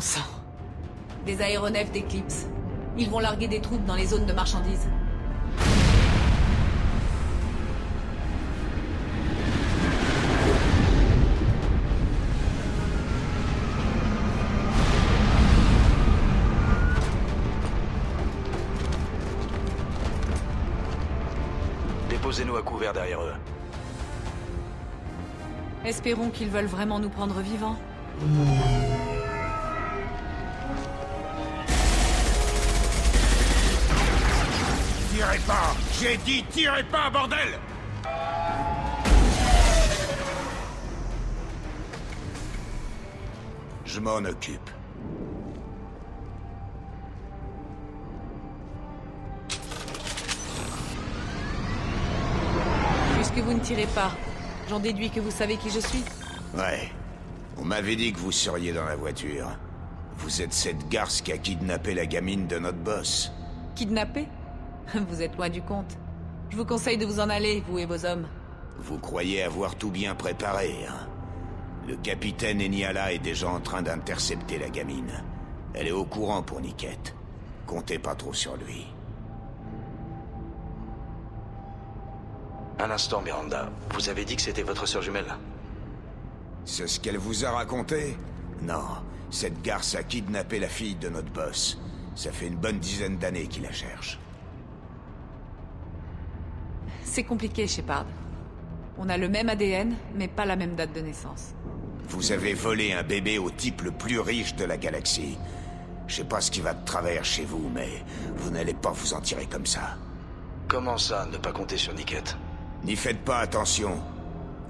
Bon sang. Des aéronefs d'Eclipse. Ils vont larguer des troupes dans les zones de marchandises. Déposez-nous à couvert derrière eux. Espérons qu'ils veulent vraiment nous prendre vivants. Tirez pas! J'ai dit tirez pas, bordel! Je m'en occupe. Puisque vous ne tirez pas, j'en déduis que vous savez qui je suis. Ouais. On m'avait dit que vous seriez dans la voiture. Vous êtes cette garce qui a kidnappé la gamine de notre boss. Kidnappé? Vous êtes loin du compte. Je vous conseille de vous en aller, vous et vos hommes. Vous croyez avoir tout bien préparé, hein? Le capitaine Eniala est déjà en train d'intercepter la gamine. Elle est au courant pour Niket. Comptez pas trop sur lui. Un instant, Miranda. Vous avez dit que c'était votre sœur jumelle? C'est ce qu'elle vous a raconté? Non, cette garce a kidnappé la fille de notre boss. Ça fait une bonne dizaine d'années qu'il la cherche. C'est compliqué, Shepard. On a le même ADN, mais pas la même date de naissance. Vous avez volé un bébé au type le plus riche de la galaxie. Je sais pas ce qui va de travers chez vous, mais vous n'allez pas vous en tirer comme ça. Comment ça, ne pas compter sur Niket? N'y faites pas attention.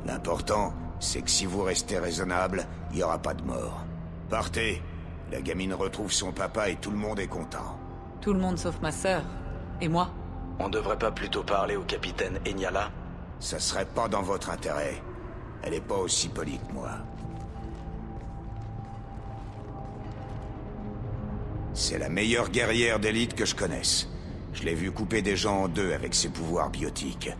L'important, c'est que si vous restez raisonnable, il n'y aura pas de mort. Partez. La gamine retrouve son papa et tout le monde est content. Tout le monde sauf ma sœur. Et moi. On devrait pas plutôt parler au capitaine Eniala? Ça serait pas dans votre intérêt. Elle est pas aussi polie que moi. C'est la meilleure guerrière d'élite que je connaisse. Je l'ai vue couper des gens en deux avec ses pouvoirs biotiques.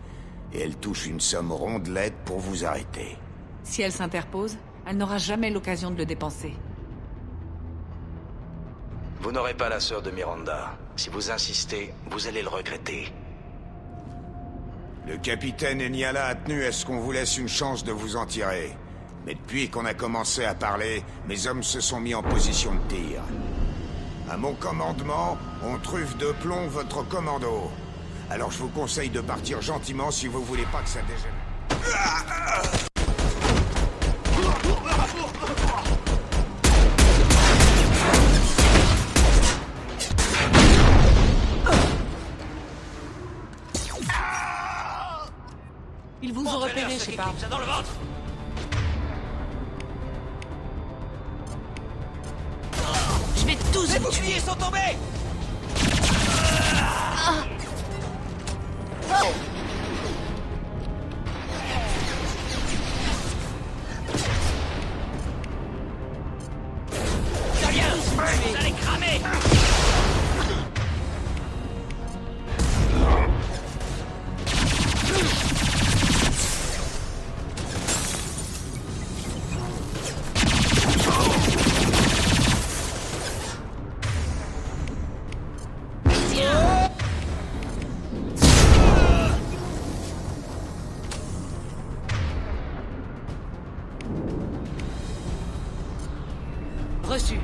Et elle touche une somme rondelette pour vous arrêter. Si elle s'interpose, elle n'aura jamais l'occasion de le dépenser. Vous n'aurez pas la sœur de Miranda. Si vous insistez, vous allez le regretter. Le capitaine Eniala a tenu à ce qu'on vous laisse une chance de vous en tirer. Mais depuis qu'on a commencé à parler, mes hommes se sont mis en position de tir. À mon commandement, on truffe de plomb votre commando. Alors je vous conseille de partir gentiment si vous voulez pas que ça dégénère. Ils vous ont repéré, Shepard. Dans le ventre. Je vais tous Les vous tuer. boucliers sont tombés. Vous allez cramer. Reçu.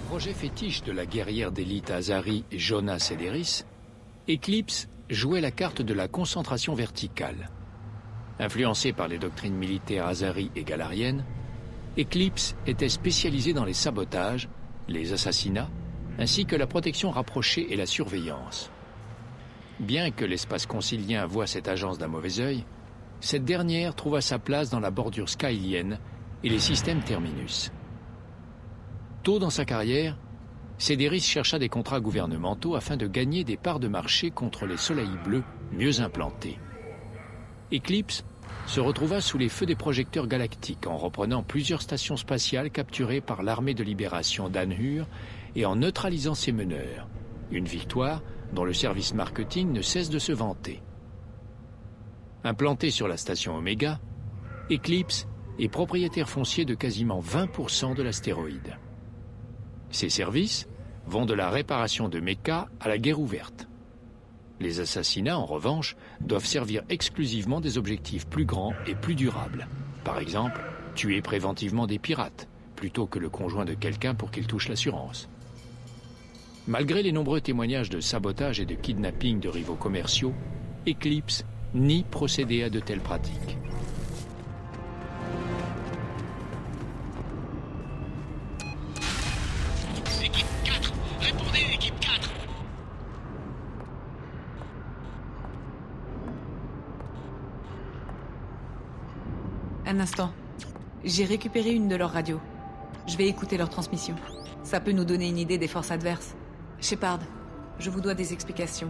Projet fétiche de la guerrière d'élite Azari Jonna Cederis, Eclipse jouait la carte de la concentration verticale. Influencé par les doctrines militaires Azari et galariennes, Eclipse était spécialisé dans les sabotages, les assassinats, ainsi que la protection rapprochée et la surveillance. Bien que l'espace concilien voie cette agence d'un mauvais œil, cette dernière trouva sa place dans la bordure skylienne et les systèmes Terminus. Tôt dans sa carrière, Cederis chercha des contrats gouvernementaux afin de gagner des parts de marché contre les soleils bleus mieux implantés. Eclipse se retrouva sous les feux des projecteurs galactiques en reprenant plusieurs stations spatiales capturées par l'armée de libération d'Anhur et en neutralisant ses meneurs. Une victoire dont le service marketing ne cesse de se vanter. Implanté sur la station Omega, Eclipse est propriétaire foncier de quasiment 20% de l'astéroïde. Ses services vont de la réparation de mechas à la guerre ouverte. Les assassinats, en revanche, doivent servir exclusivement des objectifs plus grands et plus durables. Par exemple, tuer préventivement des pirates, plutôt que le conjoint de quelqu'un pour qu'il touche l'assurance. Malgré les nombreux témoignages de sabotage et de kidnapping de rivaux commerciaux, Eclipse nie procéder à de telles pratiques. Équipe 4, répondez, équipe 4. Un instant. J'ai récupéré une de leurs radios. Je vais écouter leur transmission. Ça peut nous donner une idée des forces adverses. Shepard, je vous dois des explications.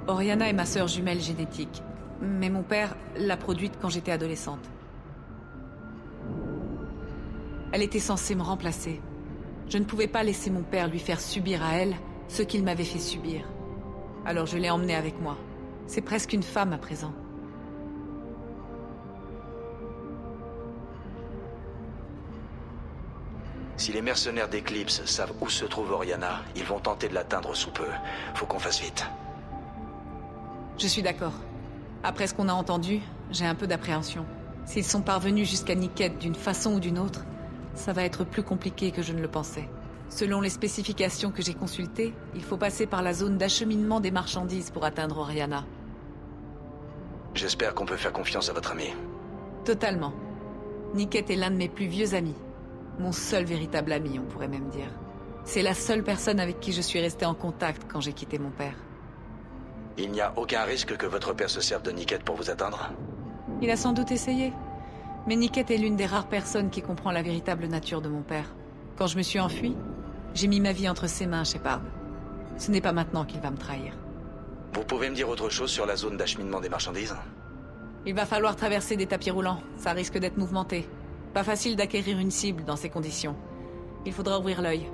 Oriana est ma sœur jumelle génétique. Mais mon père l'a produite quand j'étais adolescente. Elle était censée me remplacer. Je ne pouvais pas laisser mon père lui faire subir à elle ce qu'il m'avait fait subir. Alors je l'ai emmenée avec moi. C'est presque une femme à présent. Si les mercenaires d'Eclipse savent où se trouve Oriana, ils vont tenter de l'atteindre sous peu. Faut qu'on fasse vite. Je suis d'accord. Après ce qu'on a entendu, j'ai un peu d'appréhension. S'ils sont parvenus jusqu'à Niket d'une façon ou d'une autre, ça va être plus compliqué que je ne le pensais. Selon les spécifications que j'ai consultées, il faut passer par la zone d'acheminement des marchandises pour atteindre Oriana. J'espère qu'on peut faire confiance à votre ami. Totalement. Niket est l'un de mes plus vieux amis. Mon seul véritable ami, on pourrait même dire. C'est la seule personne avec qui je suis resté en contact quand j'ai quitté mon père. Il n'y a aucun risque que votre père se serve de Niket pour vous atteindre? Il a sans doute essayé. Mais Niket est l'une des rares personnes qui comprend la véritable nature de mon père. Quand je me suis enfui, j'ai mis ma vie entre ses mains, Shepard. Ce n'est pas maintenant qu'il va me trahir. Vous pouvez me dire autre chose sur la zone d'acheminement des marchandises? Il va falloir traverser des tapis roulants. Ça risque d'être mouvementé. Pas facile d'acquérir une cible dans ces conditions. Il faudra ouvrir l'œil.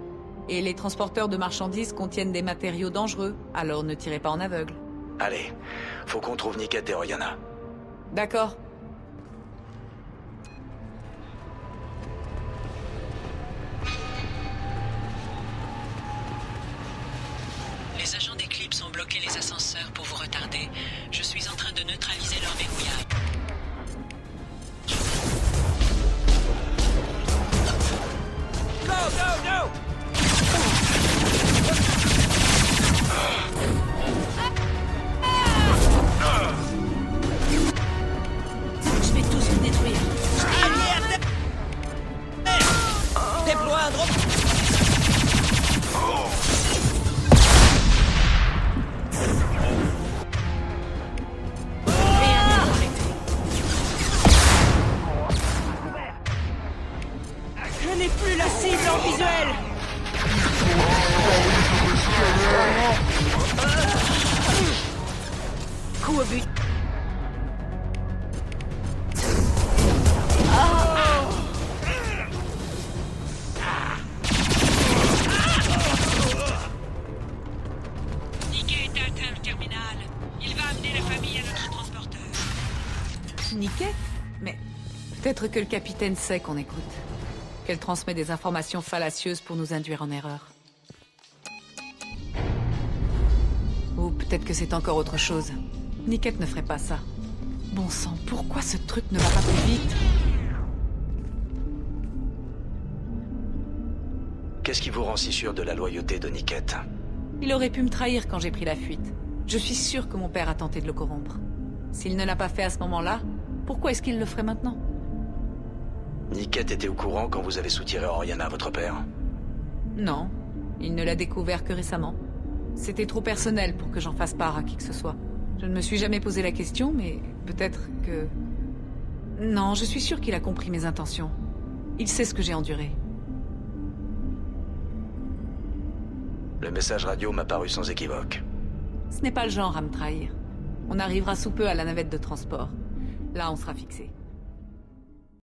Et les transporteurs de marchandises contiennent des matériaux dangereux, alors ne tirez pas en aveugle. Allez, faut qu'on trouve Niket et Oriana. D'accord. Les agents d'Eclipse ont bloqué les ascenseurs pour vous retarder. Je suis en train de neutraliser leur verrouillage. Je vais tous vous détruire. Déploie un drone. Je n'ai plus la cible en visuel. Coup au but. Niket est atteint le terminal. Il va amener la famille à notre transporteur. Niket? Mais peut-être que le capitaine sait qu'on écoute. Qu'elle transmet des informations fallacieuses pour nous induire en erreur. Ou peut-être que c'est encore autre chose. Niket ne ferait pas ça. Bon sang, pourquoi ce truc ne va pas plus vite? Qu'est-ce qui vous rend si sûr de la loyauté de Niket? Il aurait pu me trahir quand j'ai pris la fuite. Je suis sûr que mon père a tenté de le corrompre. S'il ne l'a pas fait à ce moment-là, pourquoi est-ce qu'il le ferait maintenant? Niket était au courant quand vous avez soutiré Oriana à votre père? Non, il ne l'a découvert que récemment. C'était trop personnel pour que j'en fasse part à qui que ce soit. Je ne me suis jamais posé la question, mais peut-être que... Non, je suis sûre qu'il a compris mes intentions. Il sait ce que j'ai enduré. Le message radio m'a paru sans équivoque. Ce n'est pas le genre à me trahir. On arrivera sous peu à la navette de transport. Là, on sera fixé.